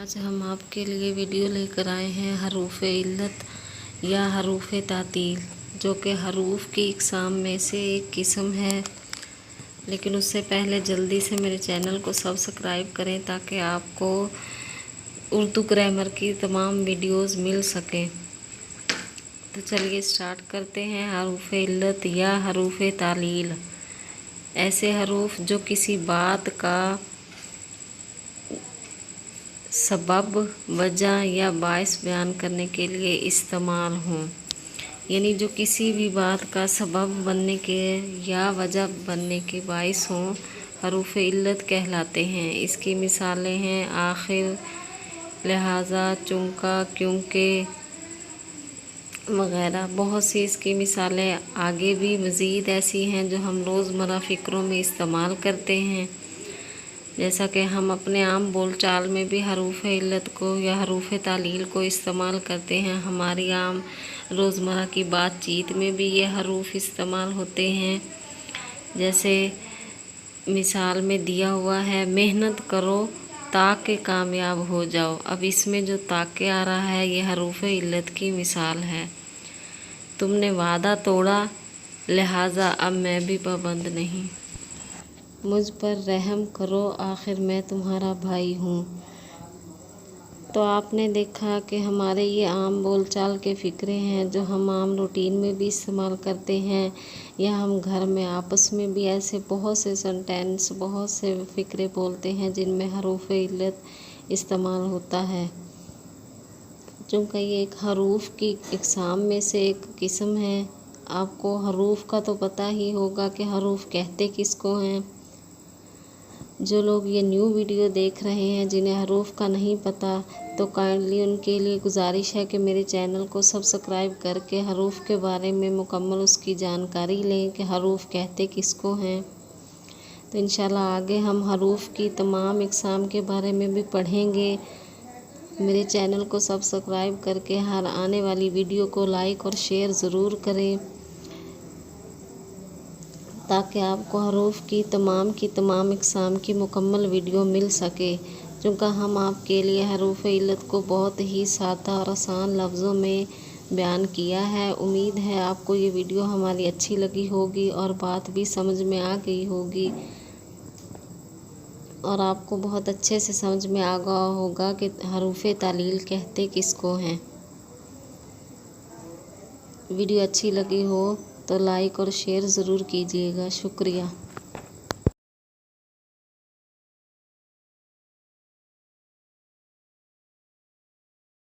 आज हम आपके लिए वीडियो लेकर आए हैं हरूफ इल्लत या हरूफ तातील, जो कि हरूफ की इक़साम में से एक किस्म है। लेकिन उससे पहले जल्दी से मेरे चैनल को सब्सक्राइब करें ताकि आपको उर्दू ग्रामर की तमाम वीडियोस मिल सकें। तो चलिए स्टार्ट करते हैं। हरूफ इल्लत या हरूफ तालील ऐसे हरूफ जो किसी बात का सबब, वजह या बायस बयान करने के लिए इस्तेमाल हों, यानी जो किसी भी बात का सबब बनने के या वजह बनने के बायस हों, हरूफ इल्लत कहलाते हैं। इसकी मिसालें हैं आखिर, लिहाजा, चूँकि, क्योंकि वगैरह। बहुत सी इसकी मिसालें आगे भी मज़ीद ऐसी हैं जो हम रोज़मर्रा फ़िक्रों में इस्तेमाल करते हैं। जैसा कि हम अपने आम बोलचाल में भी हरूफ इल्लत को या हरूफ तालील को इस्तेमाल करते हैं। हमारी आम रोज़मर्रा की बातचीत में भी ये हरूफ इस्तेमाल होते हैं। जैसे मिसाल में दिया हुआ है, मेहनत करो ताकि कामयाब हो जाओ। अब इसमें जो ताकि आ रहा है ये हरूफ इल्लत की मिसाल है। तुमने वादा तोड़ा, लिहाजा अब मैं भी पाबंद नहीं। मुझ पर रहम करो, आखिर मैं तुम्हारा भाई हूँ। तो आपने देखा कि हमारे ये आम बोलचाल के फ़िक्रे हैं जो हम आम रूटीन में भी इस्तेमाल करते हैं, या हम घर में आपस में भी ऐसे बहुत से सेंटेंस, बहुत से फ़िक्रे बोलते हैं जिनमें हरूफ इल्लत इस्तेमाल होता है। चूँकि ये एक हरूफ की इक़साम में से एक किस्म है। आपको हरूफ का तो पता ही होगा कि हरूफ कहते किसको हैं। जो लोग ये न्यू वीडियो देख रहे हैं जिन्हें हरूफ का नहीं पता, तो काइंडली उनके लिए गुजारिश है कि मेरे चैनल को सब्सक्राइब करके हरूफ के बारे में मुकम्मल उसकी जानकारी लें कि हरूफ कहते किसको हैं। तो इंशाल्लाह आगे हम हरूफ की तमाम इक़साम के बारे में भी पढ़ेंगे। मेरे चैनल को सब्सक्राइब करके हर आने वाली वीडियो को लाइक और शेयर ज़रूर करें ताकि आपको हरूफ की तमाम इक़साम की मुकम्मल वीडियो मिल सके। चूँकि हम आपके लिए हरूफ इल्लत को बहुत ही सादा और आसान लफ्ज़ों में बयान किया है। उम्मीद है आपको ये वीडियो हमारी अच्छी लगी होगी और बात भी समझ में आ गई होगी, और आपको बहुत अच्छे से समझ में आ गया होगा कि हरूफ तालील कहते किसको हैं। वीडियो अच्छी लगी हो तो लाइक और शेयर ज़रूर कीजिएगा। शुक्रिया।